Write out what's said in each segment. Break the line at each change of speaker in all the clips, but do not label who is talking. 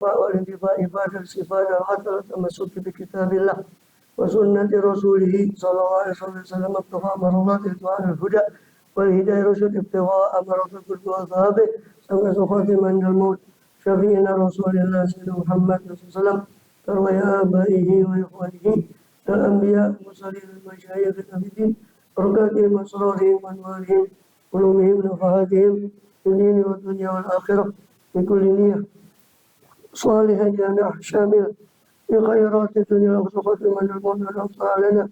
والانتفاع بعد الاستفادة حتى التمسك بكتاب الله وسنة رسوله صلى الله عليه وسلم ابتغاء مرضات إتباع الهدى والهداية رشد ابتغاء مرض القرب وثوابه سمع خاتم عند الموت شفيعنا رسول الله سيدنا محمد صلى الله عليه وسلم تروي آبائه وإخوانه الأنبياء المرسلين المشايخ الأبدين بركاتهم أسرارهم وأنوارهم علومهم نفحاتهم في الدين والدنيا والآخرة بكل نية صالحة جامعة شاملة بخيرات الدنيا وسخط من الموت والأبطال لنا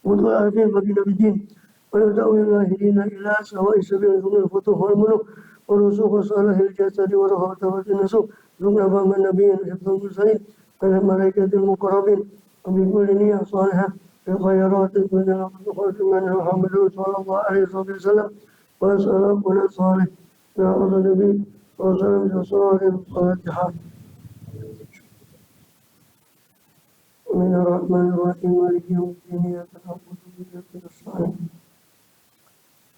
وطول عارفين بقينا بالدين ونتأوي اللاهرين إلى سواء سبيل ثم الفتوح والملوك ورسوخ صالح الجسد ورهبة النسوك ثم أمام النبيين حفظ المرسلين والملائكة المقربين وبكل نية صالحة بخيرات الدنيا وسخط من محمد صلى الله عليه وسلم وسلامنا صالح يا رب النبي وسلم صالح الفاتحة من الرحمن الرحيم مالك يوم الدين إياك نعبد وإياك نستعين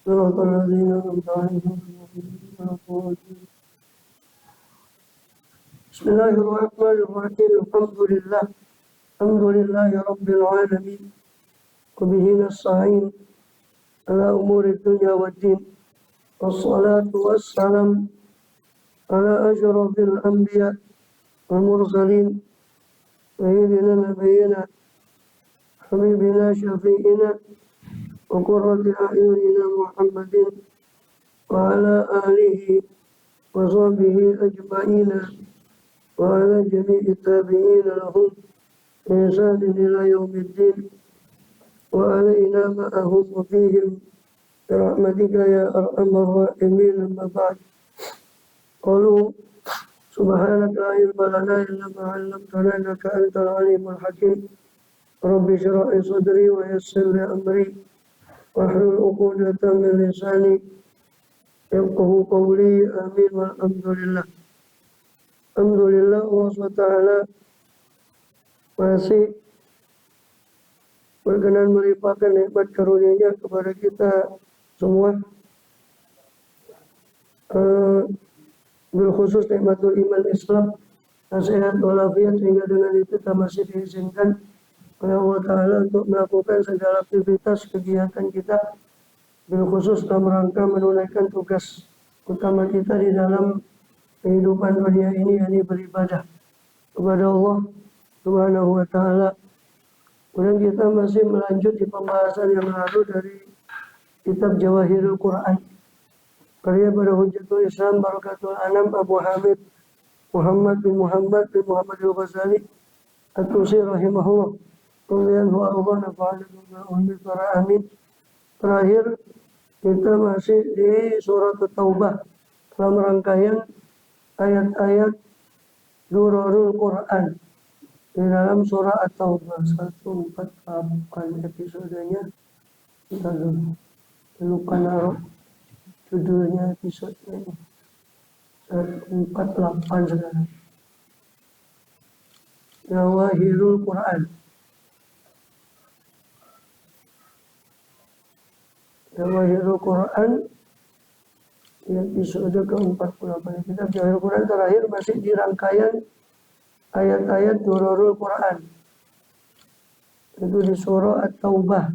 صراط الذين أنعمت عليهم غير المغضوب عليهم بسم الله الرحمن الرحيم الحمد لله رب العالمين وبه نستعين على أمور الدنيا والدين والصلاة والسلام على أشرف الأنبياء والمرسلين سيدنا نبينا حبيبنا شفيعنا وقرة أعيننا محمد وعلى آله وصحبه أجمعين وعلى جميع التابعين لهم بإحسان إلى يوم الدين وعلينا معهم وفيهم برحمتك يا أرحم الراحمين. أما بعد قالوا سبحانك لا علم لنا إلا ما علمتنا إنك أنت العليم الحكيم رب اشرح لي صدري ويسر لي أمري واحلل عقدة من لساني يفقهوا قولي آمين والحمد لله. Alhamdulillah Allah SWT masih berkenan melimpahkan nikmat karunia-Nya kepada kita semua. Berkhusus nikmatul iman Islam, nasihat walafiat sehingga dengan itu kita masih diizinkan oleh Allah Ta'ala untuk melakukan segala aktivitas kegiatan kita, berkhusus dalam rangka menunaikan tugas utama kita di dalam kehidupan dunia ini, yakni beribadah kepada Allah Subhanahu wa Ta'ala. Kemudian kita masih melanjut di pembahasan yang lalu dari kitab Jawahirul Quran karya pada Hujjatul Islam Barakatul Anam Abu Hamid Muhammad bin Muhammad al-Ghazali At-Tusi rahimahullah. Kemudian huwa Allah nafa'ala amin. Terakhir kita masih di surat At-Taubah dalam rangkaian ayat-ayat Durarul Quran di dalam surah At-Taubah 148 episodenya. Kita lupa naruh judulnya episode ini 148 sekarang. Jawahirul Quran. Jawahirul Quran episode ke-48. Kitab Jawahirul Quran terakhir masih di rangkaian ayat-ayat Durarul Quran. Itu di surah At-Taubah.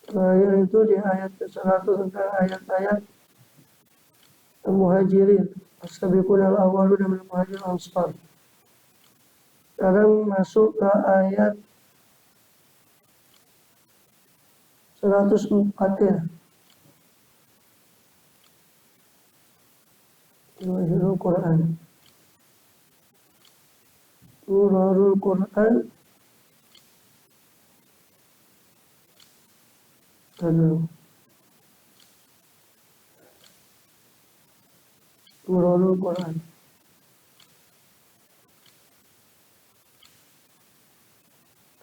Terakhir itu di ayat ke-100 tentang ayat-ayat Al-Muhajirin, As-Sabiqun al-Awwalun minal Muhajirin Ansar. Sekarang masuk ke ayat 104 ya. Jawahirul Quran. Durarul Quran. Durarul Quran.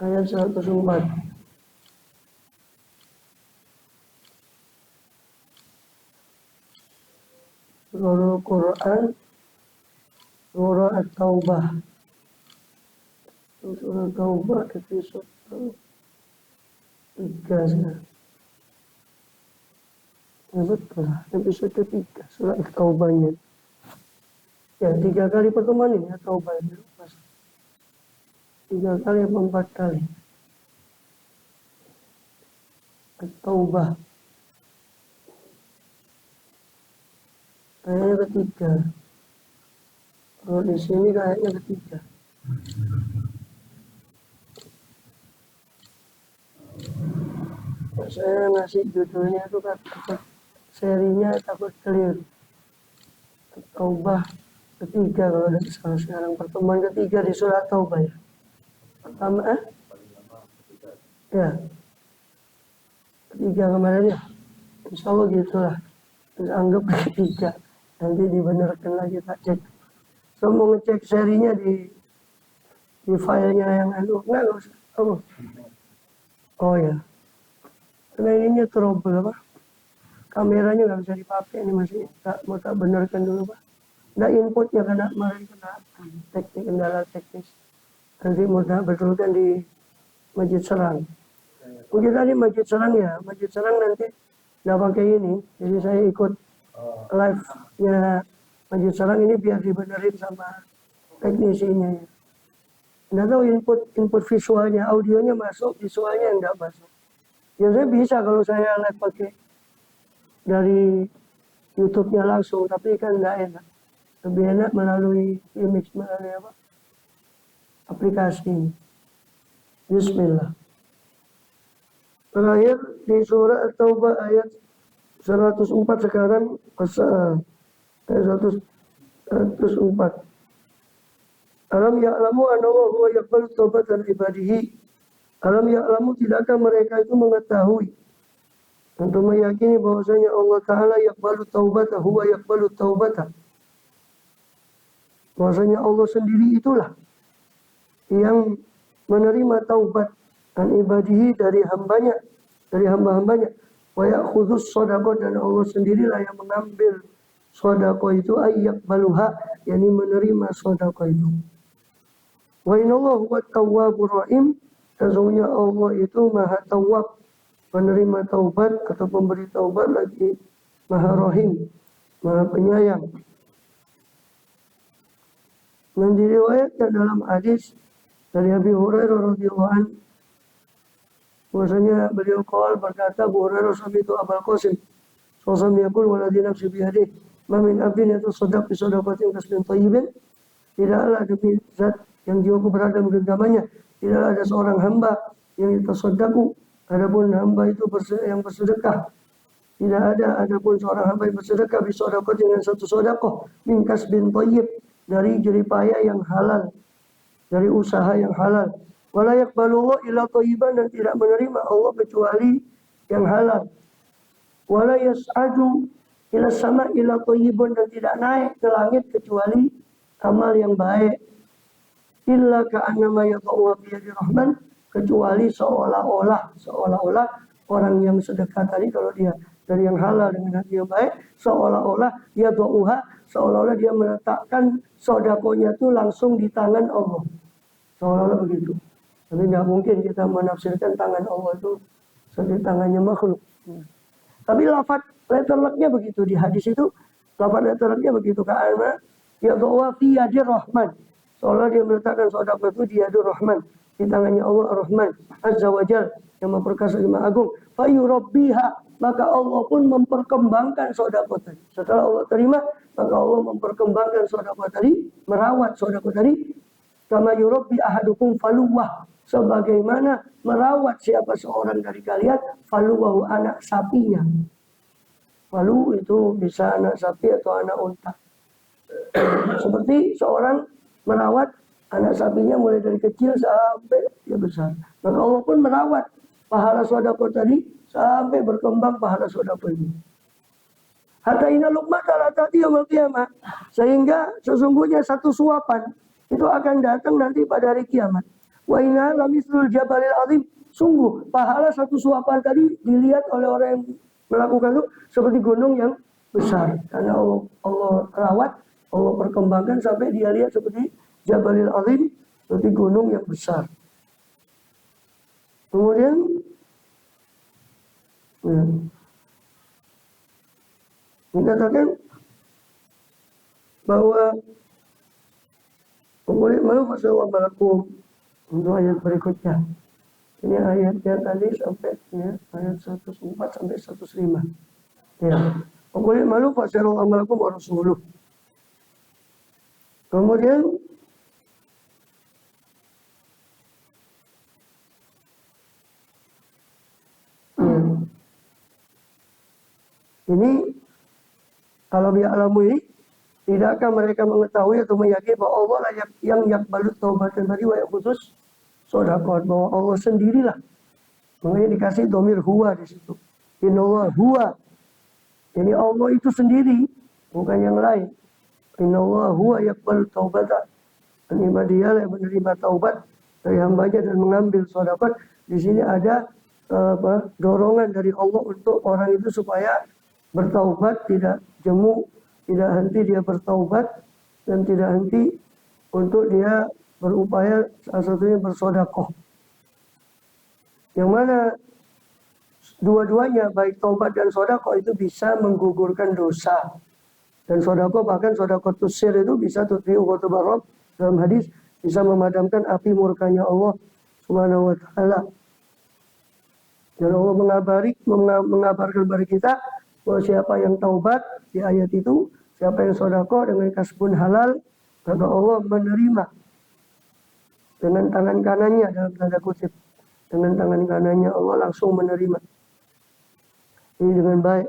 Ayat 104. Durarul Quran, surah At-Taubah. Surah At-Taubah episode 3 sekarang. Ya betul, episode 3 surah At-Taubahnya. Ya 3 kali pertemuan ini atau banyak pas 3 kali atau 4 kali. Taubah. Kayaknya ketiga. Kalau di sini kayaknya ketiga. Saya ngasih judulnya itu kan serinya takut keliru. Taubah ketiga kalau ada sekarang pertemuan ketiga di surat Taubah ya. Pertama ya ketiga kemarin ya. Insya Allah gitulah. Terus anggap ketiga. Nanti dibenarkan lagi tak cek. So mau ngecek serinya di filenya yang enggak usah. Oh ya. Karena ininya trouble apa? Kameranya nggak bisa dipakai ini masih mau tak benarkan dulu Pak. Nggak inputnya kena kemarin kena teknik kendala teknis. Nanti mau tak betulkan di Masjid Serang. Mungkin tadi Masjid Serang ya, Masjid Serang nanti nggak pakai ini, jadi saya ikut live-nya Masjid Serang ini biar dibenerin sama teknisinya. Nggak tahu input visualnya, audionya masuk, visualnya nggak masuk. Ya saya bisa kalau saya live pakai dari YouTube-nya langsung, tapi kan nggak enak. Lebih enak melalui image, melalui apa? Aplikasi. Bismillah. Terakhir di surah Taubah ayat 104 sekarang ayat 104. Alam ya'lamu annallaha huwa yaqbalu taubatan ibadihi. Alam ya'lamu, tidakkah mereka itu mengetahui untuk meyakini bahwasanya Allah Ta'ala yaqbalu taubata, huwa yaqbalu taubata. Bahwasanya Allah sendiri itulah yang menerima taubat an ibadihi dari hambanya, dari hamba-hambanya. Wa ya'khudhus shadaqah, dan Allah sendirilah yang mengambil shadaqah itu, ayyaqbaluha, yakni menerima shadaqah itu. Wa inallahu huwa tawwabur rahim, sesungguhnya Allah itu maha tawwab, penerima taubat atau pemberi taubat, lagi maha rahim, maha penyayang. Dan diriwayatkan dalam hadis dari Abi Hurairah radhiyallahu anhu bahwasanya beliau berkata, Abu Hurairah sami'tu Abul Qasim sallallahu yaqul waladzi nafsi biyadihi ma min abdin yatasaddaq bi shadaqatin kasbin thayyibin, tidaklah demi zat yang jiwaku berada di genggamannya, tidaklah ada seorang hamba yang yatasaddaqu, adapun hamba itu yang bersedekah, tidak ada adapun seorang hamba yang bersedekah bi shadaqatin dengan satu sedekah min kasbin thayyib, dari jeripaya yang halal, dari usaha yang halal. Wala yaqbalullahu illa thayyiban, dan tidak menerima Allah kecuali yang halal. Wala yas'adu ila sama illa thayyibun, dan tidak naik ke langit kecuali amal yang baik. Illa ka'annama yadha'u bi yadi rahman, kecuali seolah-olah orang yang sedekah tadi, kalau dia dari yang halal dengan hati yang baik, seolah-olah dia meletakkan sedekahnya itu langsung di tangan Allah. Seolah-olah begitu. Tapi nggak mungkin kita menafsirkan tangan Allah itu seperti tangannya makhluk. Tapi lafaz letterleknya begitu di hadis itu, lafaz letterleknya begitu, karena ya doa fi yadir rahman, seolah dia meletakkan sedekah itu di yadir rahman, di tangannya Allah Ar-Rahman Azza wa Jal, yang memperkasa lima agung. Fayurabbiha, maka Allah pun memperkembangkan sedekah tadi. Setelah Allah terima, maka Allah memperkembangkan sedekah tadi, merawat sedekah tadi. Kama yurabbi ahadukum faluwah, sebagaimana merawat siapa seorang dari kalian faluwahu, anak sapinya. Falu itu bisa anak sapi atau anak unta. Seperti seorang merawat anak sapinya mulai dari kecil sampai dia besar. Maka Allah pun merawat pahala sedekah tadi sampai berkembang pahala sedekah ini. Hatta inna luqmata la ta'ti yaumil qiyamah, sehingga sesungguhnya satu suapan itu akan datang nanti pada hari kiamat. Wa inna lamislul jabalil azim, sungguh pahala satu suapan tadi dilihat oleh orang yang melakukan itu seperti gunung yang besar. Karena Allah rawat, Allah perkembangkan sampai dia lihat seperti jabalil azim, seperti gunung yang besar. Kemudian dikatakan bahwa Qul i'malu fasayara malakum. Untuk ayat berikutnya. Ini ayatnya tadi sampai ya, ayat 104 sampai 105. Ya. Qul i'malu fasayara malakum wa rasuluh. Kemudian ini kalau bi'alamu ini tidakkah mereka mengetahui atau meyakini bahwa Allah lah yang yakbalut taubatan tadi wa khusus sedekah, bahwa Allah sendirilah. Makanya dikasih domir huwa di situ. Inallah huwa. Jadi Allah itu sendiri, bukan yang lain. Inallah huwa yakbalut taubatan. Dan dialah yang menerima taubat dari hambanya dan mengambil sedekah. Di sini ada dorongan dari Allah untuk orang itu supaya bertaubat, tidak jemu, tidak henti dia bertaubat, dan tidak henti untuk dia berupaya salah satunya bersedekah. Yang mana dua-duanya baik taubat dan sedekah itu bisa menggugurkan dosa. Dan sedekah bahkan sedekah tusir itu bisa tutfi'u ghadabar Rabb dalam hadis, bisa memadamkan api murkanya Allah Subhanahu wa taala. Dan Allah mengabarkan kepada kita bahwa siapa yang taubat di ayat itu, siapa yang sedekah dengan kasbun halal, maka Allah menerima dengan tangan kanannya, dalam tanda kutip. Dengan tangan kanannya Allah langsung menerima. Ini dengan baik.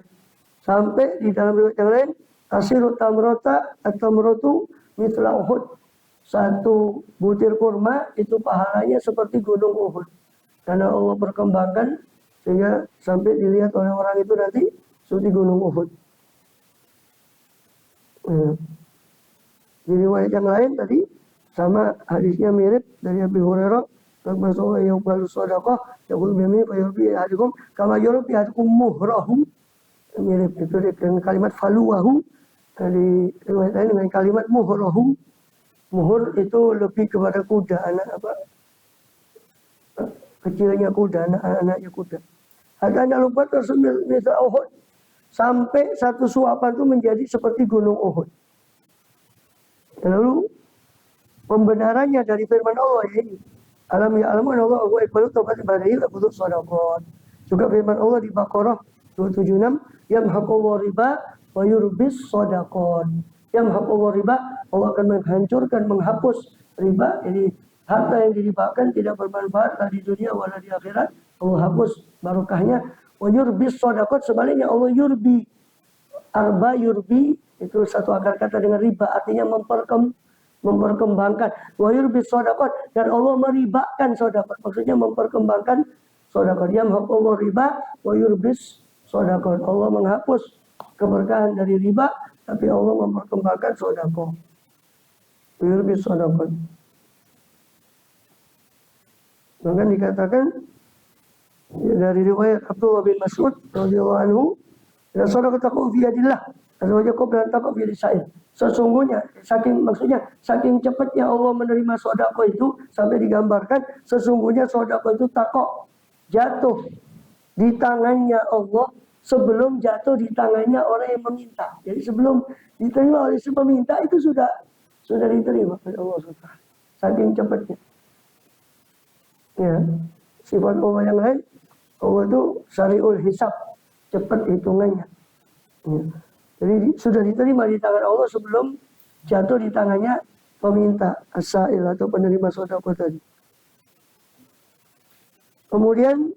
Sampai di dalam riwayat yang lain, asiru tamrota atau tamrotu mithla Uhud. Satu butir kurma itu pahalanya seperti gunung Uhud. Karena Allah perkembangkan sehingga sampai dilihat oleh orang itu nanti seperti gunung Uhud. Di riwayat yang lain tadi sama hadisnya mirip dari Abi Hurairah. Rasulullah yang balu sedekah, yaqul bimi fa yurbi ahadukum kama yurbi ahadukum muhrahu. Mirip itu dengan kalimat faluwahu. Dari riwayat lain dengan kalimat muhrahu. Muhur itu lebih kepada kuda, anak apa? Kecilnya kuda, anak-anaknya kuda. Ada anak lupa tersebut misal Uhud. Sampai satu suapan itu menjadi seperti gunung Uhud. Lalu pembenarannya dari firman Allah ini, alam ya alamun Allah wa iqbalu taubat ibadihi wa qudus sadaqat. Juga firman Allah di Baqarah 276, yamhaqullahu riba wa yurbis sadaqat. Yamhaqullahu riba, Allah akan menghancurkan, menghapus riba. Jadi harta yang diribakan tidak bermanfaat di dunia wala di akhirat. Allah hapus barokahnya. Wa yurbis sadaqat, sebaliknya Allah yurbi. Arba yurbi itu satu akar kata dengan riba, artinya memperkembangkan. Wa yurbis sadaqat, dan Allah meribakan sedekah. Maksudnya memperkembangkan sedekah. Yamhaqullahu riba wa yurbis sadaqat. Allah menghapus keberkahan dari riba, tapi Allah memperkembangkan sedekah. Yurbis sadaqat. Bahkan dikatakan dari riwayat Abdullah bin Mas'ud radhiyallahu anhu, "La sadaqatu fi yadillah, azwaja qabla an taqa fi lisain." Sesungguhnya saking cepatnya Allah menerima sedekah itu sampai digambarkan sesungguhnya sedekah itu takok jatuh di tangannya Allah sebelum jatuh di tangannya orang yang meminta. Jadi sebelum diterima oleh si peminta itu sudah diterima oleh Allah SWT. Saking cepatnya. Ya, sifat Allah yang lain, Allah itu syari'ul hisab, cepat hitungannya. Ya. Jadi sudah diterima di tangan Allah sebelum jatuh di tangannya peminta, as-sa'il atau penerima sedekah tadi. Kemudian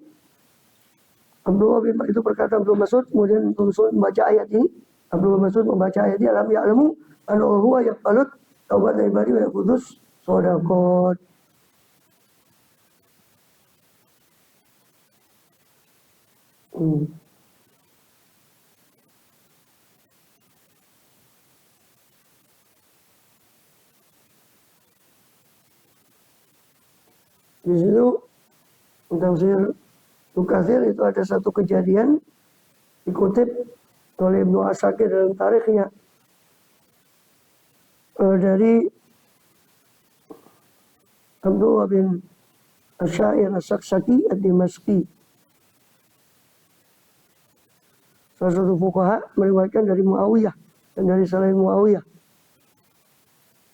Abdullah bin itu berkata Abdullah Mas'ud, kemudian Abdullah Mas'ud membaca ayat ini. Abdullah Mas'ud membaca ayat ini, alam ya'lamu anna huwa yaqbalut taubat ibadi wa yaqudus shadaqat. Di situ tafsir Tukatsir itu ada satu kejadian dikutip oleh Ibnu Asakir dalam tarikhnya dari Abdullah bin Asyair As-Saksaki Ad-Dimashqi. Salah satu fuqaha meriwayatkan dari Muawiyah dan dari selain Muawiyah.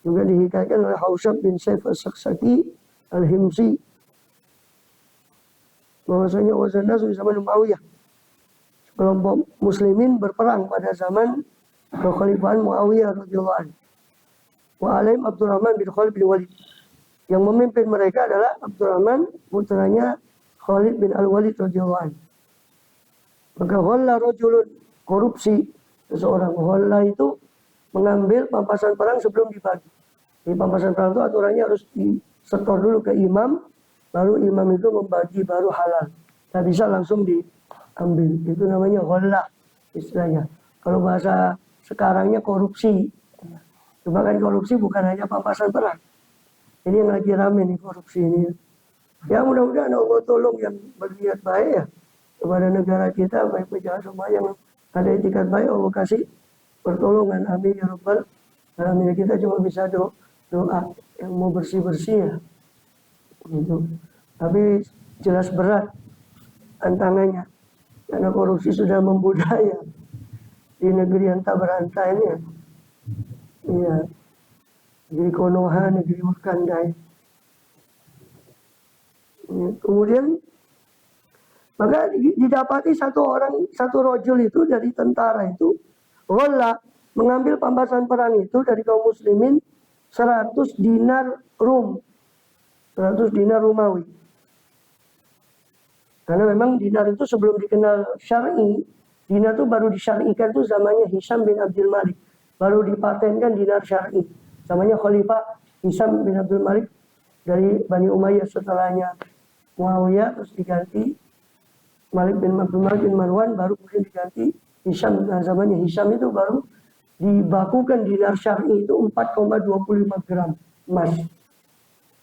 Juga dihikayatkan oleh Hausyab bin Saif as-Saksaki al-Himsi bahwasanya wazana di zaman Muawiyah, kelompok muslimin berperang pada zaman kekhalifahan Muawiyah radhiyallahu anhu. Wa alaihim Abdurrahman bin Khalid bin Walid. Yang memimpin mereka adalah Abdurrahman, putranya Khalid bin Al-Walid radhiyallahu anhu. Maka ghalla rajulun, korupsi seseorang. Ghalla itu mengambil pampasan perang sebelum dibagi. Di pampasan perang itu aturannya harus disetor dulu ke imam, baru imam itu membagi, baru halal. Tidak bisa langsung diambil. Itu namanya ghalla istilahnya. Kalau bahasa sekarangnya korupsi. Cuma kan korupsi bukan hanya pampasan perang. Ini yang lagi rame nih korupsi ini. Ya mudah-mudahan Allah tolong yang berniat baik ya kepada negara kita, baik pejabat semua yang ada etikat baik, Allah kasih pertolongan. Amin ya rabbal alamin. Kita cuma bisa doa yang mau bersih-bersih ya. Gitu. Tapi jelas berat tantangannya karena korupsi sudah membudaya di negeri yang tak berantai ini ya. Iya. Negeri Konoha, negeri Wakandai. Ya, kemudian maka didapati satu rojul itu dari tentara itu ghalla, mengambil pampasan perang itu dari kaum muslimin 100 dinar rum, 100 dinar Romawi. Karena memang dinar itu sebelum dikenal syar'i, dinar itu baru disyar'ikan itu zamannya Hisham bin Abdul Malik, baru dipatenkan dinar syar'i. Zamannya Khalifah Hisham bin Abdul Malik dari Bani Umayyah, setelahnya Muawiyah, terus diganti Malik bin Abdul Malik bin Marwan, baru kemudian diganti Hisham. Nah, zamannya Hisham itu baru dibakukan dinar syar'i itu 4,25 gram emas.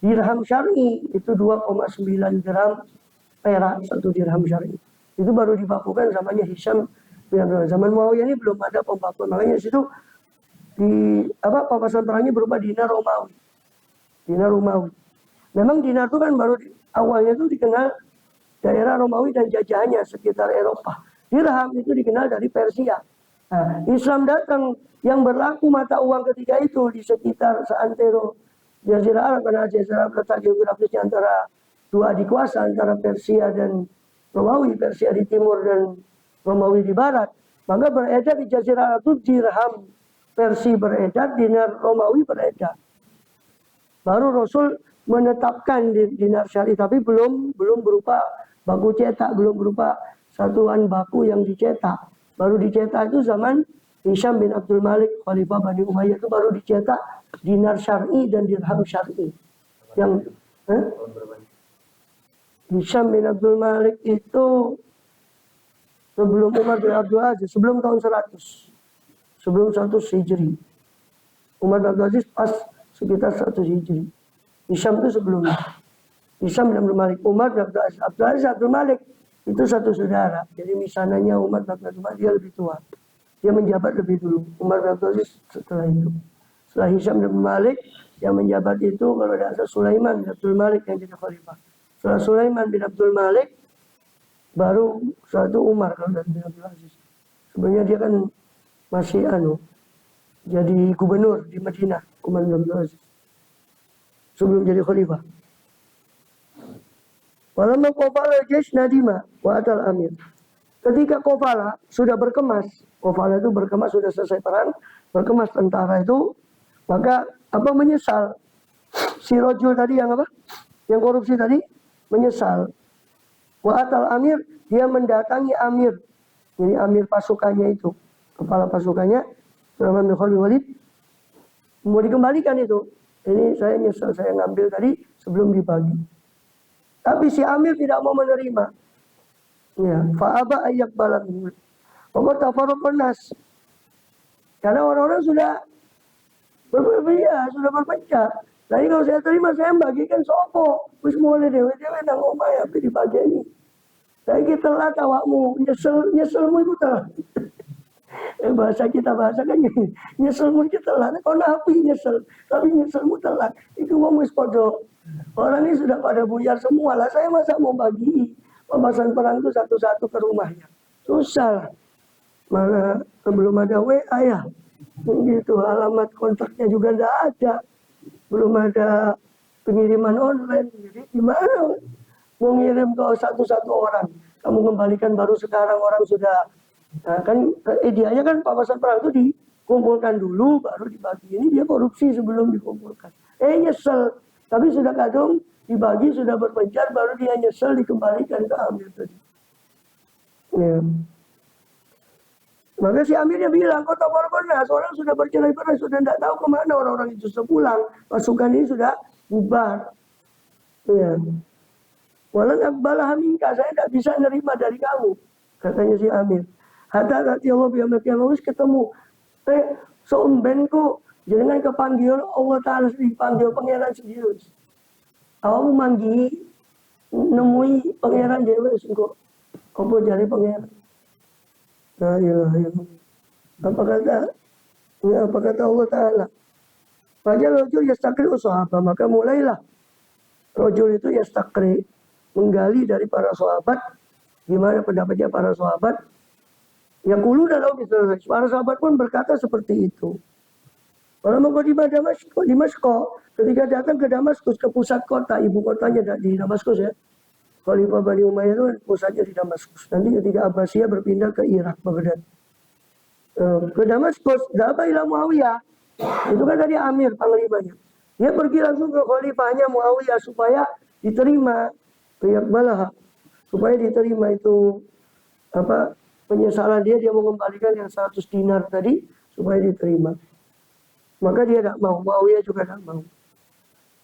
Dirham syar'i itu 2,9 gram perak, satu dirham syar'i. Itu baru dibakukan zamannya Hisham bin Abdul Malik. Zaman Muawiyah ini belum ada pembakuan. Makanya situ pampasan perangnya berupa dinar Romawi. Dinar Romawi. Memang dinar itu kan baru awalnya itu dikenal daerah Romawi dan jajahannya sekitar Eropa. Dirham itu dikenal dari Persia. Nah, Islam datang, yang berlaku mata uang ketika itu di sekitar seantero Jazirah Arab, karena Jazirah Arab letak geografisnya antara dua adik kuasa, antara Persia dan Romawi, Persia di timur dan Romawi di barat. Maka beredar di Jazirah Arab itu dirham Persia beredar, dinar Romawi beredar. Baru Rasul menetapkan dinar syar'i, tapi belum berupa baku cetak, belum berupa satuan baku yang dicetak. Baru dicetak itu zaman Hisham bin Abdul Malik, Khalifah Bani Umayyah, itu baru dicetak dinar syar'i dan dirham syar'i. Yang Hisham bin Abdul Malik itu sebelum Umar bin Abdul Aziz, sebelum tahun 100. Sebelum 100 Hijri. Umar bin Abdul Aziz pas sekitar 100 Hijri. Hisham itu sebelumnya. Hisham bin Abdul Malik, Umar bin Abdul Aziz. Abdul Malik itu satu saudara. Jadi misalnya Umar bin Abdul Aziz, dia lebih tua. Dia menjabat lebih dulu. Umar bin Abdul Aziz setelah itu. Setelah Hisham bin Abdul Malik, yang menjabat itu kalau ada Sulaiman bin Abdul Malik yang jadi khalifah. Setelah Sulaiman bin Abdul Malik, baru suatu Umar kalau dari bin Abdul Aziz. Sebenarnya dia kan masih jadi gubernur di Madinah, Umar bin Abdul Aziz, sebelum jadi khalifah. Walamma qafala jaysh nadima wa atal amir. Ketika qafala sudah berkemas, qafala itu berkemas, sudah selesai perang, berkemas tentara itu, maka menyesal. Si rojul tadi yang yang korupsi tadi menyesal. Wa atal amir, dia mendatangi amir. Jadi amir pasukannya itu, kepala pasukannya, Abdurrahman bin Khalid bin Walid, mau dikembalikan itu. Ini saya nyesal, saya ngambil tadi sebelum dibagi. Tapi si amir tidak mau menerima. Ya, fa'aba ayyak balam. Pokok tafarruqun nas. Karena orang-orang sudah berpecah. Jadi kalau saya terima, saya bagikan sopo. Wis mulai dewe-dewe nang omah ya dibagi ini. Saya kita telat awakmu, nyeselmu itu telat. Bahasa kita kan nyeselmu itu telat. Kau napi nyesel, tapi nyeselmu telat. Itu wong wis padha. Orang ini sudah pada buyar semua lah. Saya masa mau bagi pembahasan perang itu satu-satu ke rumahnya. Susah lah. Mana belum ada WA ya. Gitu, alamat kontaknya juga tidak ada, belum ada pengiriman online. Jadi gimana mau ngirim ke satu-satu orang, kamu kembalikan baru sekarang orang sudah. Nah, kan ideanya kan papasan perang itu dikumpulkan dulu baru dibagi. Ini dia korupsi sebelum dikumpulkan. Nyesel, tapi sudah kadung dibagi, sudah berpencar, baru dia nyesel dikembalikan ke Amir tadi. Ya. Maka si Amirnya bilang, kota Barbanas, orang sudah bercerai-berai, sudah tidak tahu kemana orang-orang itu sepulang. Pasukan ini sudah bubar. Ya. Walan akbalah minka, saya tidak bisa nerima dari kamu, katanya si Amir. Hatta nanti Allah biar kiamat ketemu. Seumbenku, jangan kepanggil Allah Ta'ala dipanggil pangeran sendiri. Kamu manggi, nemui pangeran dewa singko. Apa jadi pangeran? La ilaha illallah. Apa kata Allah Ta'ala? Fajal rajul yastakri sahabat, maka mulailah rajul itu yastakri, menggali dari para sahabat, gimana pendapatnya para sahabat. Yang kulu dalam misalnya, para sahabat pun berkata seperti itu. Kalau mau di Damaskus, ketika datang ke Damaskus, ke pusat kota, ibu kotanya di Damaskus ya. Khalifah Bani Umayyah itu pusatnya di Damaskus. Nanti ketika Abbasiyah berpindah ke Irak, Baghdad. Ke Damaskus, Dhaba ila Muawiyah. Itu kan tadi Amir, panglimanya. Dia pergi langsung ke khalifahnya Muawiyah supaya diterima. Riyakbalah. Supaya diterima itu penyesalan dia mau mengembalikan yang 100 dinar tadi supaya diterima. Maka dia tidak mau, Muawiyah juga tidak mau.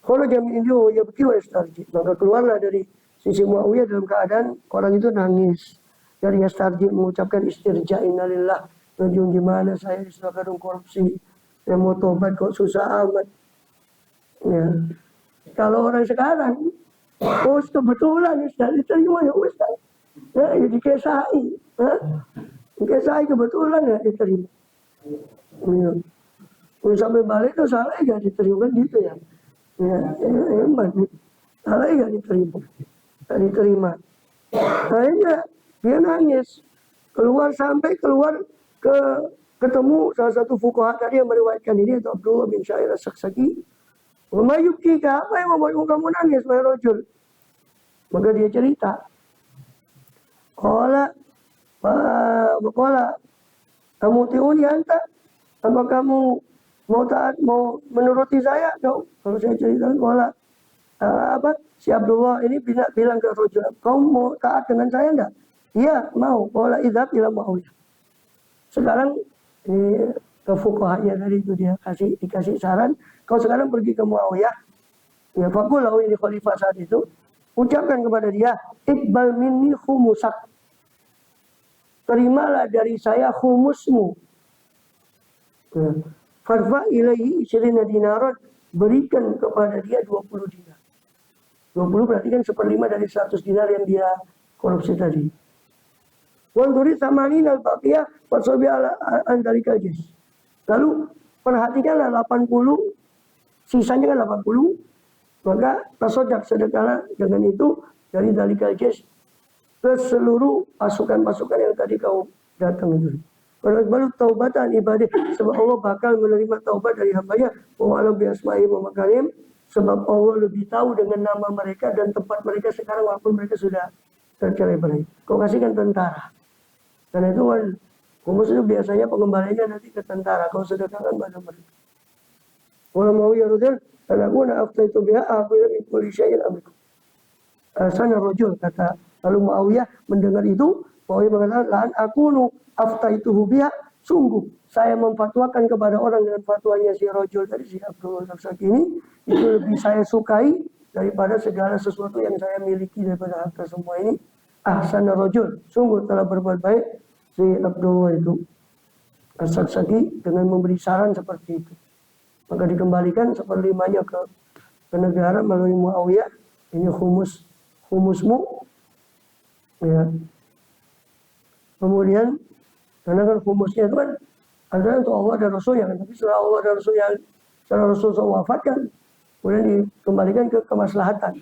Kalau jamin itu ya begitu Yastarji. Maka keluarlah dari sisi Muawiyah dalam keadaan orang itu nangis. Dari Yastarji mengucapkan istirja, innalillah. Najung gimana saya disebabkan korupsi. Saya mau tobat kok susah amat. Ya. Kalau orang sekarang, kebetulan Ustaz diterima ya Ustaz. Ya, dikesai. Dikesai kebetulan ya diterima. Ya. Sampai balik itu salah ya diterima kan gitu ya. Ya, hebat. Salah ya diterima. Tak diterima. Akhirnya dia nangis. Sampai keluar ketemu salah satu fuqaha tadi yang meriwayatkan ini, itu Abdullah bin Syair As-Saksaki. Mayukika, apa yang membuatmu kamu nangis, wahai rajul? Maka dia cerita. Qala kamu tiuni anta? Apa kamu mau taat, mau menuruti saya? Kalau saya ceritakan, si Abdullah ini bilang ke rajul, kau mau taat dengan saya enggak? Iya, mau. Qala idhab ila Muawiyah. Sekarang ini ke fuqahanya tadi itu dia dikasih saran, kau sekarang pergi ke Muawiyah. Ya, fakulahu ini khalifah saat itu, ucapkan kepada dia, iqbal minni khumusak. Terimalah dari saya khumusmu. Farfa ilaihi isyrina dinaron, berikan kepada dia 20 dinar. 20 berarti kan 1/5 dari 100 dinar yang dia korupsi tadi. Wanduri samanin al-baqiyah wasobi al-andari kajis. Lalu perhatikanlah 80, sisanya kan 80, maka tasodak sedekahlah dengan itu dari dalikal jis ke seluruh pasukan-pasukan yang tadi kau datang itu. Baru taubatan ibadah, sebab Allah bakal menerima taubat dari hambanya. Walau biasma'i wa makarim, sebab Allah lebih tahu dengan nama mereka dan tempat mereka sekarang walaupun mereka sudah tercerai-berai. Kau kasihkan tentara. Karena itu humus itu biasanya pengembaliannya nanti ke tentara. Kau sedekahkan pada mereka. Walau mau ya rudal, dan aku itu biha aku yang ikut syai'in amiku. Sana rojul, kata lalu Muawiyah mendengar itu, Muawiyah mengatakan, lan aku aftaituhu biha, sungguh saya memfatwakan kepada orang dengan fatwanya si rojul dari si Abdullah Saksaki ini, itu lebih saya sukai daripada segala sesuatu yang saya miliki daripada harta semua ini. Ahsana rojul, sungguh telah berbuat baik si Abdullah itu As-Saksaki dengan memberi saran seperti itu. Maka dikembalikan 1/5 ke negara melalui Muawiyah. Ini humusmu. Ya. Kemudian karena kan humusnya itu kan adalah untuk Allah dan Rasulnya kan. Tapi setelah Allah dan Rasulnya, setelah Rasul wafat kan, kemudian dikembalikan ke kemaslahatan.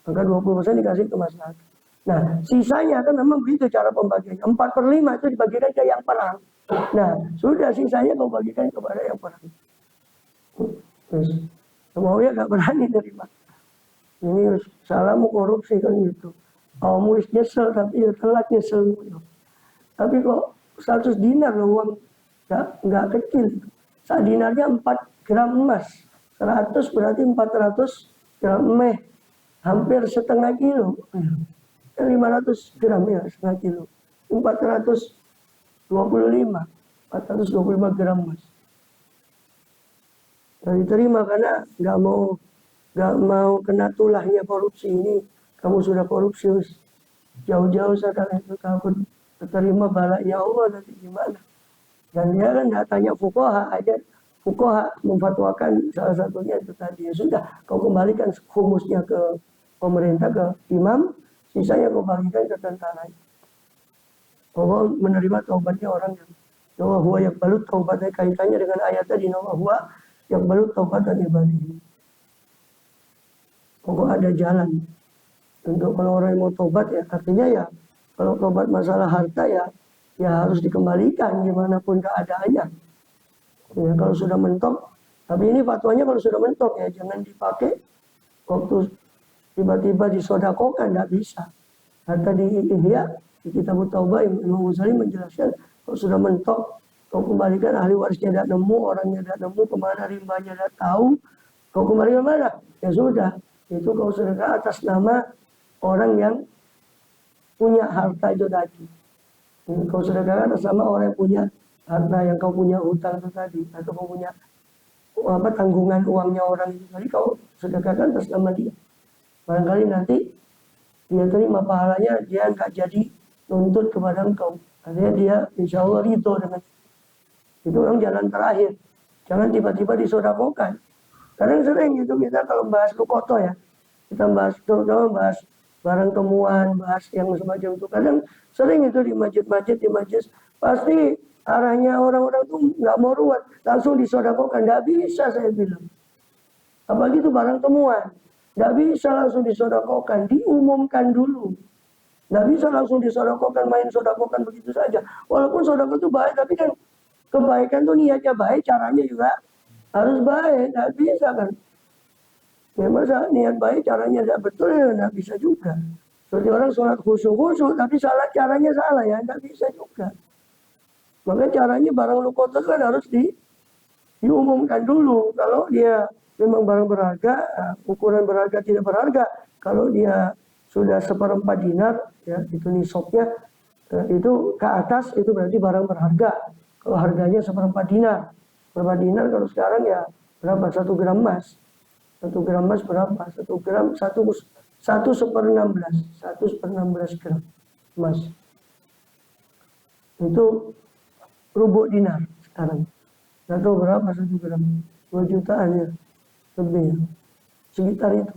Maka 20% dikasih kemaslahatan. Nah, sisanya kan memang begitu cara pembagiannya. 4/5 itu dibagikan ke yang perang. Nah, sudah sisanya kau bagikan kepada yang perang. Terus, Muawiyah gak berani terima. Ini salahmu korupsi kan gitu. Kamu nyesel tapi ya telat nyesel. Tapi kok 100 dinar loh uang nggak kecil. Saat dinarnya 4 gram emas. 100 berarti 400 gram emas. Hampir setengah kilo. 500 gram ya setengah kilo. 425 gram emas. Dan diterima karena nggak mau kena tulahnya korupsi ini. Kamu sudah korupsi jauh-jauh sekarang itu kamu terima balanya Allah nanti gimana? Dan dia kan nggak tanya fuqaha aja. Fuqaha memfatwakan salah satunya itu tadi. Ya sudah, kau kembalikan humusnya ke pemerintah, ke imam, sisanya kau bagikan ke tentara. Allah menerima taubatnya orang yang bahwa huwa yang balut taubatnya, kaitannya dengan ayat tadi, bahwa huwa yang balut taubatan ibadihi. Pokok ada jalan untuk kalau orang yang mau tobat ya, artinya ya kalau tobat masalah harta ya harus dikembalikan gimana pun keadaannya. Ya kalau sudah mentok, tapi ini fatwanya kalau sudah mentok ya jangan dipakai waktu tiba-tiba disodakokan, nggak bisa. Harta di Ihya, di kitab Taubah Imam Ghazali menjelaskan kalau sudah mentok kau kembalikan, ahli warisnya tidak nemu, orangnya tidak nemu, kemana rimbanya tidak tahu, kau kembalikan mana? Ya sudah, itu kau sedekah atas nama orang yang punya harta itu tadi. Kau sedekahkan atas nama orang yang punya harta, yang kau punya hutang itu tadi, atau kau punya tanggungan uangnya orang itu tadi, kau sedekahkan atas nama dia. Barangkali nanti dia terima pahalanya, dia nggak jadi nuntut kepada engkau. Artinya dia insya Allah ridho dengan itu. Orang jalan terakhir. Jangan tiba-tiba disodakokan. Kadang sering gitu kita kalau bahas lukoto ya, kita terutama bahas barang temuan, bahas yang semacam itu. Kadang sering itu di masjid-masjid, di majlis, pasti arahnya orang-orang tuh nggak mau ruwet, langsung disodakokan. Nggak bisa saya bilang. Apalagi itu barang temuan. Nggak bisa langsung disodakokan, diumumkan dulu. Nggak bisa langsung disodakokan, main sodakokan begitu saja. Walaupun sodako itu baik, tapi kan kebaikan tuh niatnya baik, caranya juga harus baik. Nggak bisa kan. Ya masa niat baik caranya tidak betul ya nggak bisa juga. Seperti orang sholat khusyuk tapi salah caranya salah ya nggak bisa juga. Maka caranya barang lukoto kan harus diumumkan dulu. Kalau dia memang barang berharga, ukuran berharga tidak berharga. Kalau dia sudah 1/4 dinar, ya itu nisabnya, itu ke atas itu berarti barang berharga. Kalau harganya 1/4 dinar, 1/4 dinar kalau sekarang ya berapa? 1 gram emas. 1 gram emas berapa? 1 gram 1/16 gram emas. Itu rubuk dinar sekarang. Nggak tahu berapa 1 gram. 2 jutaan ya. Lebih. Sekitar itu.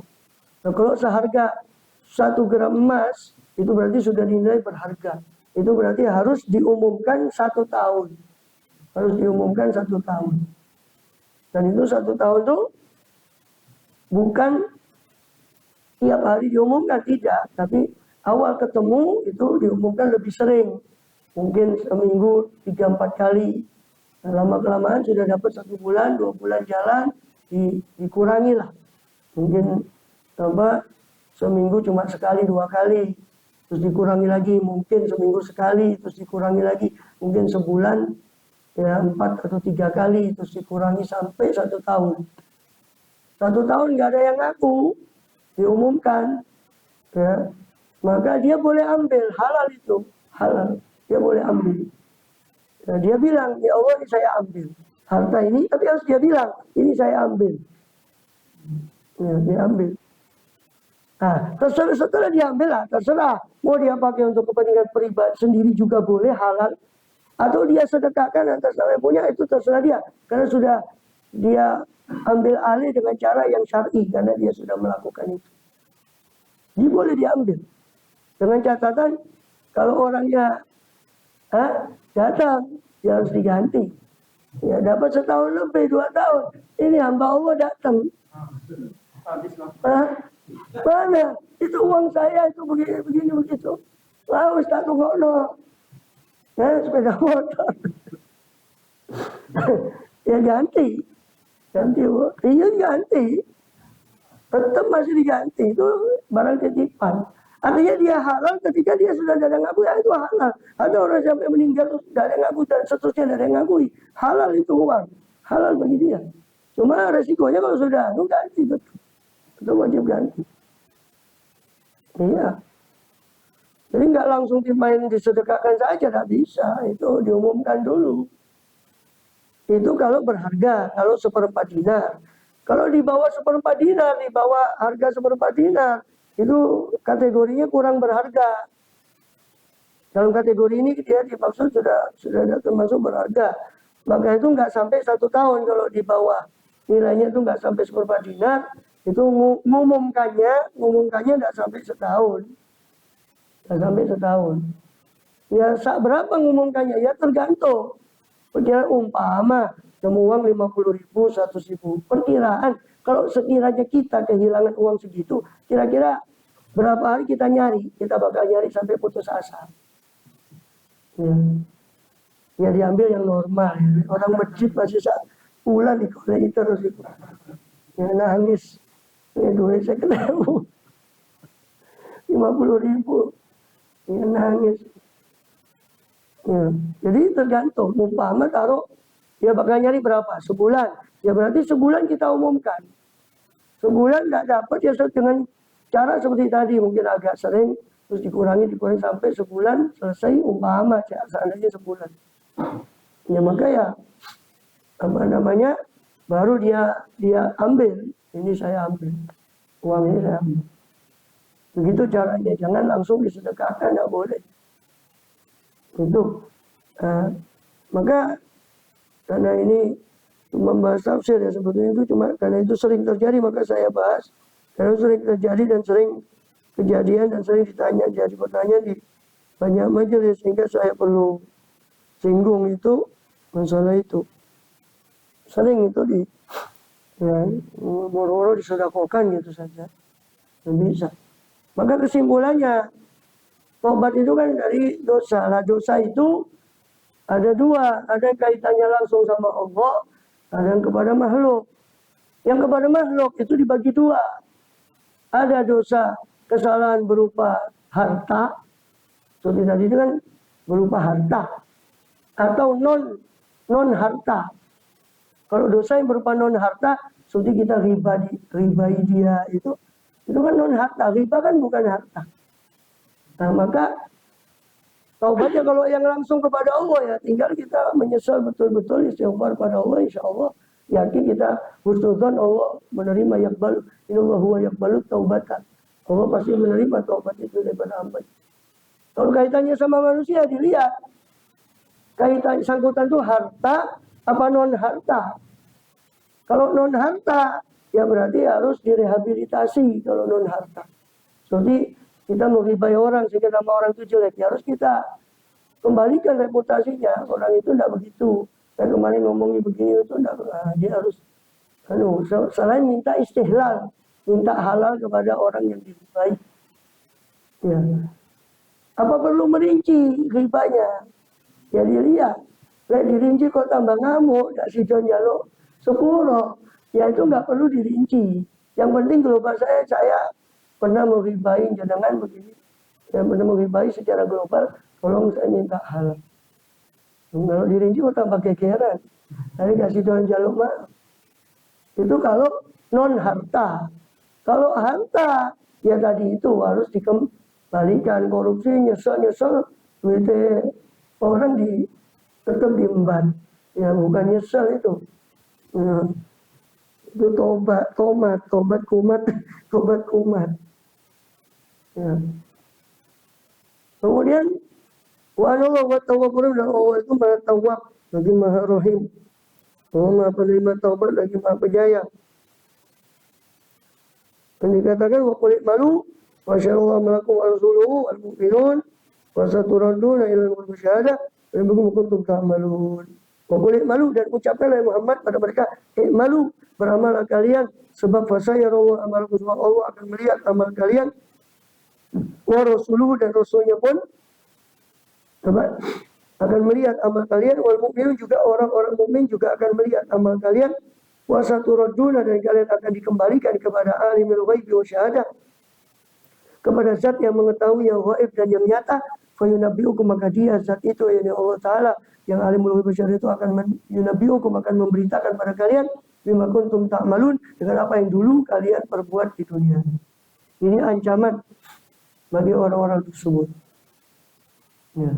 Nah, kalau seharga 1 gram emas, itu berarti sudah dinilai berharga. Itu berarti harus diumumkan 1 tahun. Harus diumumkan 1 tahun. Dan itu 1 tahun itu bukan tiap hari diumumkan, tidak. Tapi awal ketemu itu diumumkan lebih sering. Mungkin seminggu 3-4 kali. Nah, lama-kelamaan sudah dapat 1 bulan, 2 bulan jalan, dikurangi lah. Mungkin seminggu cuma sekali 2 kali. Terus dikurangi lagi, mungkin seminggu sekali, terus dikurangi lagi. Mungkin sebulan ya 4 atau 3 kali, terus dikurangi sampai 1 tahun. 1 tahun nggak ada yang ngaku, diumumkan, ya, maka dia boleh ambil, halal itu, halal, dia boleh ambil. Nah, dia bilang, ya Allah ini saya ambil, harta ini, tapi harus dia bilang, ini saya ambil. Ya, dia ambil. Nah, terserah, setelah diambil lah, terserah, mau dia pakai untuk kepentingan pribadi sendiri juga boleh, halal, atau dia sedekahkan atas nama yang punya, itu terserah dia, karena sudah dia ambil alih dengan cara yang syar'i karena dia sudah melakukan itu. Dia boleh diambil. Dengan catatan kalau orangnya datang, dia harus diganti. Ya dapat 1 tahun lebih, 2 tahun. Ini hamba Allah datang. Mana? itu uang saya itu begini begitu. Lalu tak tunggu sepeda motor. Ya ganti, iya ganti, tetap masih diganti itu barang titipan. Artinya dia halal ketika dia sudah ada yang ngaku, ya itu halal. Ada orang sampai meninggal tidak ada yang ngaku dan seterusnya tidak ada yang ngakui. Halal itu uang, halal bagi dia. Cuma resikonya kalau sudah ganti betul, itu wajib ganti. Iya. Jadi nggak langsung dimain disedekahkan saja, tidak bisa. Itu diumumkan dulu. Itu kalau berharga, kalau seperempat dinar. Kalau di bawah seperempat dinar, di bawah harga seperempat dinar, itu kategorinya kurang berharga. Dalam kategori ini dia dimaksud sudah termasuk berharga. Maka itu nggak sampai 1 tahun kalau di bawah nilainya itu nggak sampai seperempat dinar. Itu ngumumkannya nggak sampai setahun. Nggak sampai setahun. Ya berapa ngumumkannya? Ya tergantung. Perkiraan umpama nemu uang 50.000, 100.000. Perkiraan kalau sekiranya kita kehilangan uang segitu, kira-kira berapa hari kita nyari? Kita bakal nyari sampai putus asa. Ya diambil yang normal. Orang masjid masih bulan dikolei terus itu. Ya nangis. Ya duit saya ketemu 50.000. Ya nangis. Ya, jadi tergantung. Umpama taruh, ya bakal nyari berapa? Sebulan. Ya berarti sebulan kita umumkan. Sebulan tidak dapat ya dengan cara seperti tadi. Mungkin agak sering, terus dikurangi sampai sebulan selesai umpama. Seandainya sebulan. Ya maka ya, baru dia ambil. Ini saya ambil. Uang ini saya ambil. Begitu caranya. Jangan langsung disedekahkan, tidak boleh. Itu maka karena ini membahas tafsir ya sebetulnya itu cuma karena itu sering terjadi maka saya bahas karena sering terjadi dan sering kejadian dan sering ditanya jadi pertanyaan di banyak majelis sehingga saya perlu singgung itu masalah itu sering itu boro-boro disedekahkan gitu saja dan bisa maka kesimpulannya tobat itu kan dari dosa. Nah dosa itu ada dua. Ada kaitannya langsung sama Allah. Ada yang kepada makhluk. Yang kepada makhluk itu dibagi dua. Ada dosa kesalahan berupa harta. Seperti tadi itu kan berupa harta. Atau non harta. Kalau dosa yang berupa non harta. Seperti kita ribai dia itu kan non harta. Riba kan bukan harta. Nah maka taubatnya kalau yang langsung kepada Allah ya tinggal kita menyesal betul-betul istighfar pada Allah insya Allah yakin kita husnudzon Allah menerima yakbal innallaha huwa yakbalut taubatan Allah pasti menerima taubat itu daripada hamba. Kalau kaitannya sama manusia dilihat kaitan sangkutan itu harta apa non harta. Kalau non harta ya berarti harus direhabilitasi kalau non harta. Seperti kita menghibai orang sehingga nama orang itu jelek. Ya harus kita kembalikan reputasinya. Orang itu tidak begitu. Saya kemarin ngomongin begini itu tidak. Dia harus selain minta istihlal, minta halal kepada orang yang dihibai. Ya. Apa perlu merinci ribanya? Ya dilihat. Dirinci kok tambah ngamuk, tidak sidon jaluk sepuro. Ya itu nggak perlu dirinci. Yang penting global saya pernah menghibai jangan begini dan pernah menghibai secara global tolong saya minta halal kalau dirinci kok tambah gegeran tadi kasih doang jaluk mah itu kalau non harta kalau harta ya tadi itu harus dikembalikan korupsi nyesel duitnya orang tetap diemban ya bukan nyesel itu itu tobat kumat. Ya. Kemudian wa anallahu wa tawwabun dan Allah itu maha tawwab lagi maha rahim. Allah maha penerima taubat lagi maha penyayang. Dan dikatakan wa qul malu wa syarallahu malakum wa rasuluhu wal mu'minun wa saturaduna ila al-musyahadah wa bikum kuntum ta'malun. Wa qul malu dan ucapkanlah Muhammad pada mereka malu beramal kalian sebab fasayarallahu amalakum Allah akan melihat amal kalian Wa rasuluhu dan rasulnya pun apa, akan melihat amal kalian, wal mukminun juga orang-orang mukmin juga akan melihat amal kalian. Wa saturadduna dan kalian akan dikembalikan kepada alimul ghaibi wa syahadah, kepada zat yang mengetahui yang gaib dan yang nyata. Fayunabbiukum, maka dia zat itu yakni Allah Ta'ala yang alimul ghaibi wa syahadah itu akan yunabbiukum, akan memberitakan pada kalian bima kuntum ta'malun, dengan apa yang dulu kalian perbuat di dunia. Ini ancaman bagi orang-orang tersebut. Ya.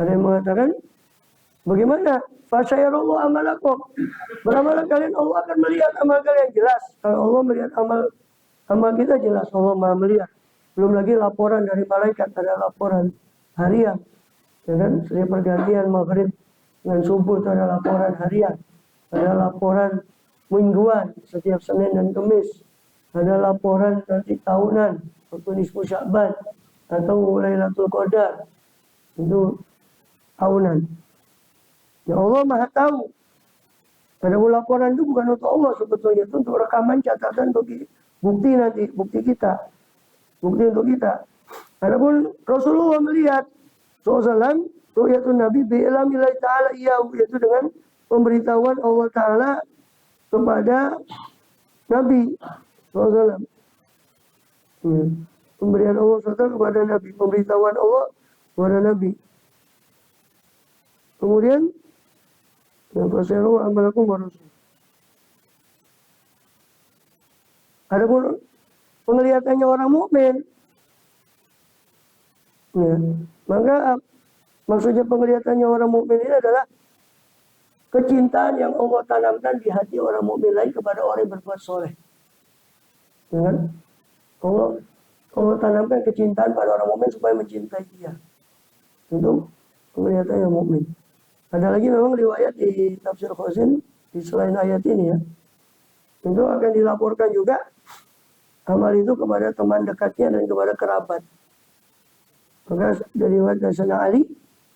Ada yang mengatakan, bagaimana? Fasyayarallahu amalakum. Beramal kalian, Allah akan melihat amal kalian. Jelas. Kalau Allah melihat amal kita, jelas Allah Maha melihat. Belum lagi laporan dari malaikat, ada laporan harian. Ya kan? Setiap pergantian maghrib dengan subuh itu ada laporan harian. Ada laporan mingguan setiap Senin dan Kamis. Ada laporan nanti tahunan waktu nisfu Sya'ban atau Lailatul Qadar. Itu tahunan. Ya Allah Maha tahu. Ada laporan itu bukan untuk Allah sebetulnya, itu untuk rekaman, catatan, untuk bukti nanti, bukti kita. Bukti untuk kita. Adapun Rasulullah melihat SAW, ru'yatun Nabi bi'ilamillahi ta'ala iyahu, yaitu dengan pemberitahuan Allah Ta'ala kepada Nabi SAW. Pemberian Allah SWT kepada Nabi, pemberitahuan Allah kepada Nabi. Kemudian yang fasyarallahu amalakum wa rasul. Adapun penglihatannya orang mukmin, ya, maka maksudnya penglihatannya orang mukmin ini adalah kecintaan yang Allah tanamkan di hati orang mukmin lain kepada orang yang berbuat soleh. Ya kan? Allah tanamkan kecintaan pada orang mukmin supaya mencintai dia. Itu penglihatannya mukmin. Ada lagi memang riwayat di tafsir Khazin di selain ayat ini ya. Itu akan dilaporkan juga amal itu kepada teman dekatnya dan kepada kerabat. Maka dari riwayat Sayyidina Ali,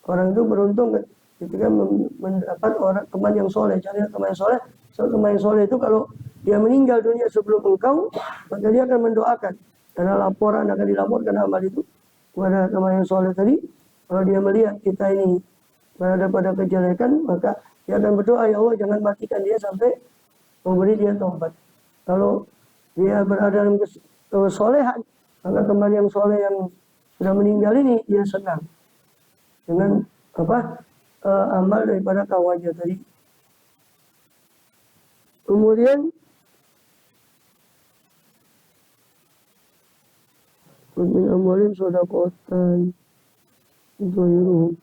orang itu beruntung ketika mendapat orang teman yang soleh. Cari teman yang soleh. So, teman yang soleh itu kalau dia meninggal dunia sebelum engkau, maka dia akan mendoakan. Karena laporan akan dilaporkan amal itu kepada teman yang soleh tadi. Kalau dia melihat kita ini berada pada kejelekan, maka dia akan berdoa, ya Allah jangan matikan dia sampai memberi dia taubat. Kalau dia berada dalam kesolehan, maka teman yang soleh yang sudah meninggal ini dia senang dengan amal daripada kawannya tadi. Kemudian min amwalihim shadaqatan tuhiruhum.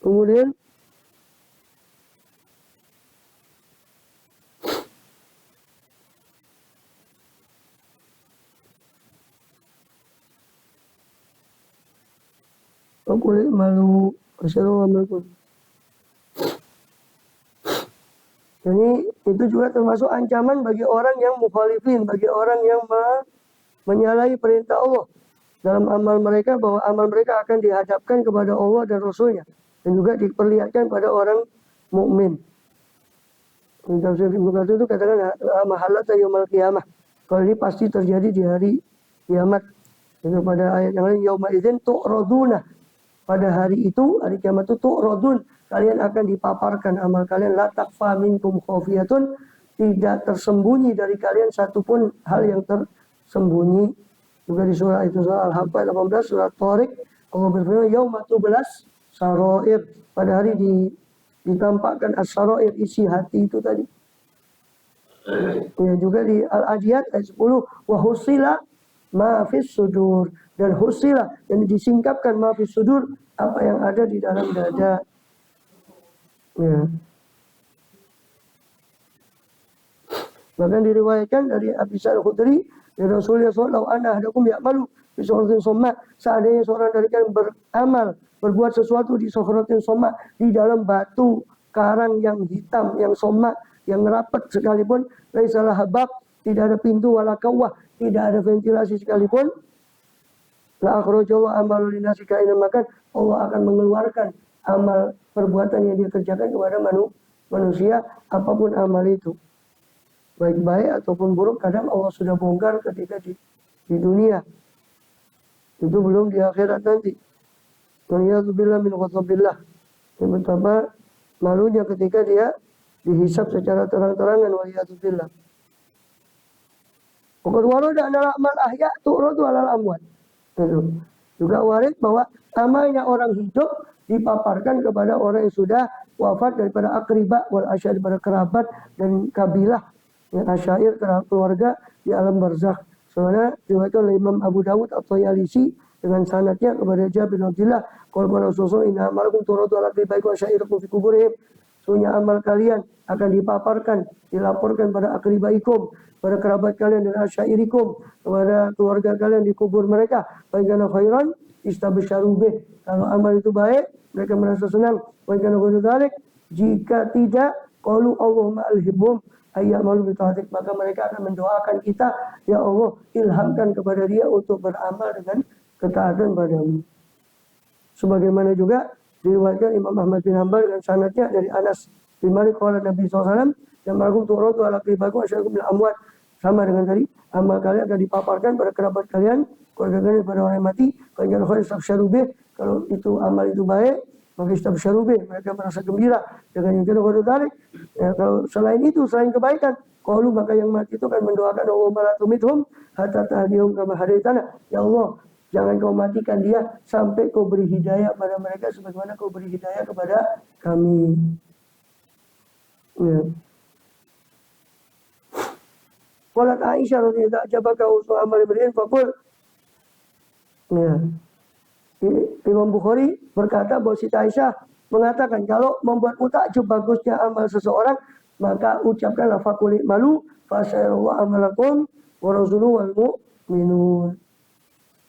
Kemudian aku malu asyarakat amalku. Jadi itu juga termasuk ancaman bagi orang yang mukhalifin, bagi orang yang menyalahi perintah Allah dalam amal mereka, bahwa amal mereka akan dihadapkan kepada Allah dan Rasulnya, dan juga diperlihatkan pada orang mukmin. Tafsir Ibnu Katsir itu katakan mahalat yaumil qiyamah. Kalau ini pasti terjadi di hari kiamat. Itu pada ayat yang lain, yauma idzin tu'raduna. Pada hari itu, hari kiamat itu tu'radun, kalian akan dipaparkan amal kalian, la takfa minkum khafiyatun, tidak tersembunyi dari kalian satupun hal yang tersembunyi. Juga di surah itu, surah Al-Haqqah 18, surah Tariq, Allah berfirman, yauma tubelas sarair, pada hari ditampakkan as-sarair, isi hati itu tadi. Ya, juga di Al-Adiyat ayat 10, wa husila ma fis sudur, dan husila, dan disingkapkan ma fis sudur, apa yang ada di dalam dada. Ya. Bahkan diriwayatkan dari Abi Sa'id Al-Khudri dari Rasulullah SAW, ana ahadakum ya'malu fi sukhratin somma, seandainya seorang dari kalian beramal, berbuat sesuatu di sukhratin somma, di dalam batu karang yang hitam, yang somma, yang rapat sekalipun, laisalah habab, tidak ada pintu, wala kawah, tidak ada ventilasi sekalipun, la akhrajallahu amalu linasi kainan, maka Allah akan mengeluarkan amal perbuatan yang dia kerjakan kepada manusia, apapun amal itu, baik-baik ataupun buruk, kadang Allah sudah bongkar ketika di dunia, itu belum di akhirat nanti. Waliyadzubillah min ghadabillah. Yang betapa malunya ketika dia dihisab secara terang-terangan, waliyadzubillah. Pokok warada adalah amal ahya tu'radu alal amwat. Itu. Juga warid bahwa amalnya orang hidup dipaparkan kepada orang yang sudah wafat daripada akribah wal asyair, daripada kerabat dan kabilah yang asyair keluarga di alam barzakh. Soalnya diriwayatkan oleh Imam Abu Dawud atau Yalisi dengan sanadnya kepada Jabir bin Abdullah, qala Rasulullah inna amalakum turadu ala akribaikum wa asyairukum fi kuburihim. Sesungguhnya amal kalian akan dipaparkan, dilaporkan pada akribaikum, pada kerabat kalian dan asyairikum, kepada keluarga kalian di kubur mereka. Wa kana khairan istabsyaru bih. Kalau amal itu baik, mereka merasa senang. Wa kana ghairu dzalik, jika tidak, qalu Allahumma alhimhum ayyamalu bi ta'atik, maka mereka akan mendoakan kita, ya Allah, ilhamkan kepada dia untuk beramal dengan ketaatan padamu. Sebagaimana juga diriwayatkan Imam Ahmad bin Hanbal dengan sanadnya dari Anas bin Malik qala Nabi SAW, yang malakum turatu ala qibakum asyarakum bil amwat. Sama dengan tadi, amal kalian akan dipaparkan pada kerabat kalian, keluarga kalian, pada orang yang mati. Kalau khair istabsyaru bih, kalau itu amal itu baik, maka istabsyaru bih, mereka merasa gembira dengan yang kita dari. Ya, kalau selain itu, selain kebaikan, qalu, maka yang mati itu akan mendoakan Allahumma la tumithum hatta tahdihum kama hadaitana. Ya Allah, jangan kau matikan dia sampai kau beri hidayah pada mereka sebagaimana kau beri hidayah kepada kami. Ya. Qalat Aisyah radhiyallahu anha, "Jabaka usul amal imri'in faqul." Ya. Imam Bukhari berkata bahwa Siti Aisyah mengatakan kalau membuatmu takjub bagusnya amal seseorang, maka ucapkanlah faqul malu fa sayarallahu amalakum wa rasuluhu wal mu'minun.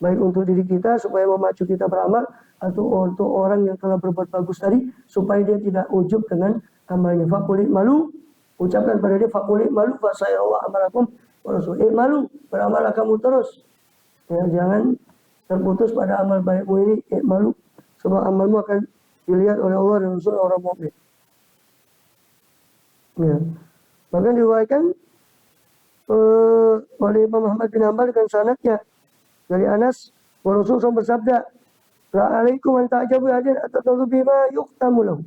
Baik untuk diri kita supaya memacu kita beramal, atau untuk orang yang telah berbuat bagus tadi supaya dia tidak ujub dengan amalnya. Faqul malu, ucapkan pada dia faqul malu fa sayarallahu amalakum wa rasuluhu. Malu, beramallah kamu terus. Ya, jangan terputus pada amal baikmu ini, malu, sebab amalmu akan dilihat oleh Allah dan Rasul orang mukmin. Ya. Bahkan diriwayatkan oleh Imam Ahmad bin Hanbal dengan sanadnya dari Anas, Rasulullah bersabda, "La alaikum an ta'jabu hadin atatalu bima yuqtamu lahu."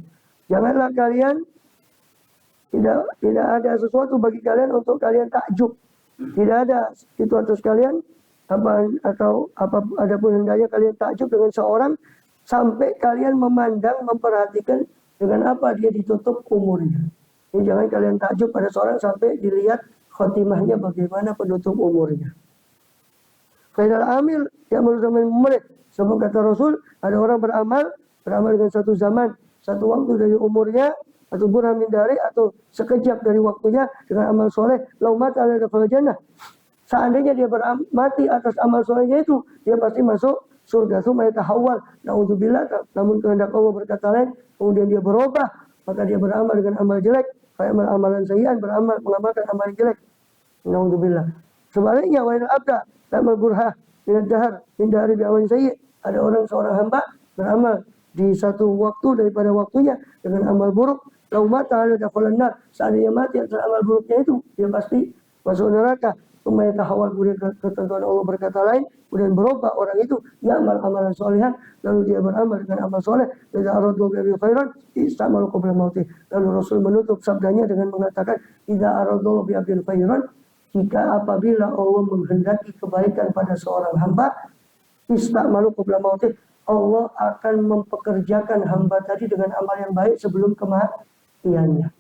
Janganlah kalian, tidak ada sesuatu bagi kalian untuk kalian takjub. Tidak ada itu atas kalian adapun hendaknya kalian takjub dengan seorang sampai kalian memandang, memperhatikan dengan apa dia ditutup umurnya. Ini jangan kalian takjub pada seorang sampai dilihat khotimahnya bagaimana penutup umurnya. Faidal amil yang menurut mereka, sebab kata Rasul, ada orang beramal dengan satu zaman, satu waktu dari umurnya, atau burhan min dari, atau sekejap dari waktunya dengan amal soleh, laumat ala dafal jannah. Seandainya dia mati atas amal solehnya itu, dia pasti masuk surga. Summa yatahawwal, naudzubillah, namun kehendak Allah berkata lain, kemudian dia berubah, maka dia beramal dengan amal jelek, amal amalan sayyi'an, mengamalkan amal jelek. Naudzubillah. Sebaliknya, wa inal abda ta'mal burha min ad-dahr min dari bi amal sayyi'. Ada seorang hamba beramal di satu waktu daripada waktunya dengan amal buruk, laumat ta'ala dakhalan nar. Seandainya mati atas amal buruknya itu, dia pasti masuk neraka. Kemudian tahawal, kemudian ketentuan Allah berkata lain, kemudian berubah orang itu, ya amal amalan solehan, lalu dia beramal dengan amal soleh. Idza aradu bi khairan istamalu qabla mautih. Lalu Rasul menutup sabdanya dengan mengatakan, idza aradu bi khairan, jika apabila Allah menghendaki kebaikan pada seorang hamba, istamalu qabla mautih, Allah akan mempekerjakan hamba tadi dengan amal yang baik sebelum kematiannya.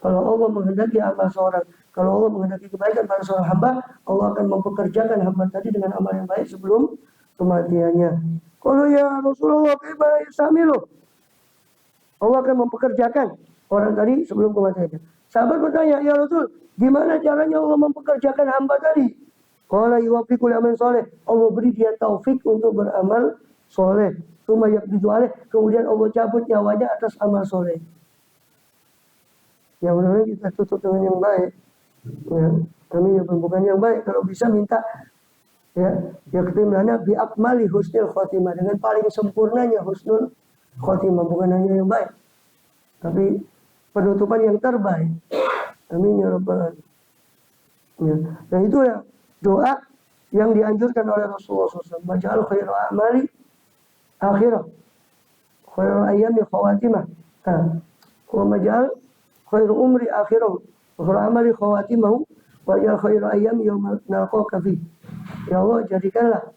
Kalau Allah menghendaki amal seorang, kalau Allah menghendaki kebaikan pada seorang hamba, Allah akan mempekerjakan hamba tadi dengan amal yang baik sebelum kematiannya. Kalau ya Rasulullah, kaifa yastamilu? Allah akan mempekerjakan orang tadi sebelum kematiannya. Sahabat bertanya, ya Rasul, gimana caranya Allah mempekerjakan hamba tadi? Qala yuwaffiqu li'amal soleh. Allah beri dia taufik untuk beramal soleh. Tsumma yaqbidu alaih, kemudian Allah cabut nyawanya atas amal soleh. Ya mudah-mudahan kita tutup dengan yang baik. Ya, kami bukan yang baik. Kalau bisa minta ya ketimlana bi akmali husnul khotimah, dengan paling sempurnanya husnul khotimah, bukan hanya yang baik, tapi penutupan yang terbaik. Amin ya rabbal alamin. Ya. Dan itu ya doa yang dianjurkan oleh Rasulullah SAW. Majal khairu a'mali akhirah, khairu ayyami khawatimah. Wa majal khairu umri akhirah, khairu amali khawatimahu, wa majal khairu ayyami yawma nalqaka fi. Ya Allah, jadikanlah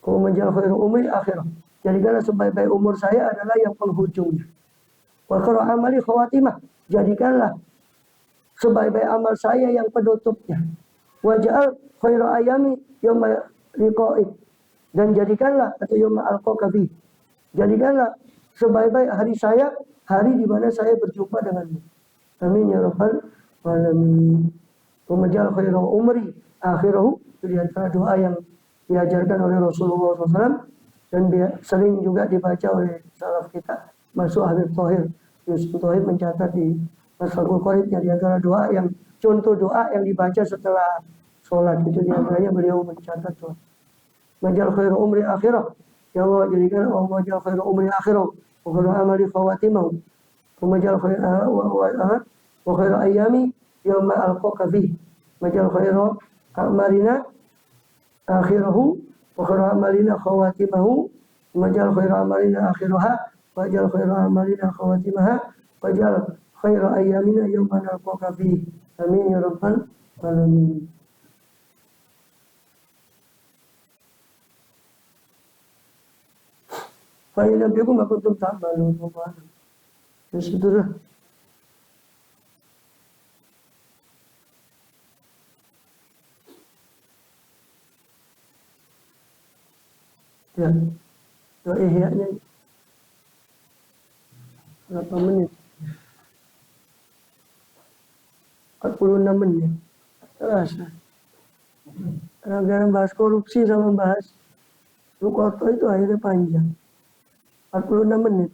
wa majal khairu umri akhirah. Jadikanlah sebaik-baik umur saya adalah yang penghujungnya. Wa khairu amali khawatimah. Jadikanlah sebaik-baik amal saya yang penutupnya. Waj'al khairu ayami yawma liqa'ik. Dan jadikanlah atau yawma alqaka fi. Jadikanlah sebaik-baik hari saya hari di mana saya berjumpa denganmu. Amin ya rabbal alamin. Waj'al khairu umri akhirahu. Itu di antara doa yang diajarkan oleh Rasulullah SAW dan sering juga dibaca oleh salaf kita. Masuk Habib Thohir. Yusuf Thohir mencatat di Masfakul Qoribnya, di antara doa yang contoh doa yang dibaca setelah sholat itu di antaranya beliau mencatat doa. Majal khairu umri akhirah. Ya Allah, jadikan Allah majal khairu umri akhirah. Wa khairu amali khawatimahu. Wa majal khairu ayyami yawma alqaka fi. Majal khairu amalina akhirahu. Wa khairu amalina khawatimahu. Majal khairu amalina akhiraha. Wajal khairu amalina khawatimaha. Wajal khairu ayyamina yawma nalqaka fi. Amin ya rabbal alamin. Fa inna bikum ma kuntum ta'malun. Ya sudah. Ya. Doa ihya-nya berapa menit? 46 menit. Terasa. Gara-gara bahas korupsi sama bahas Lukoto itu akhirnya panjang. 46 menit.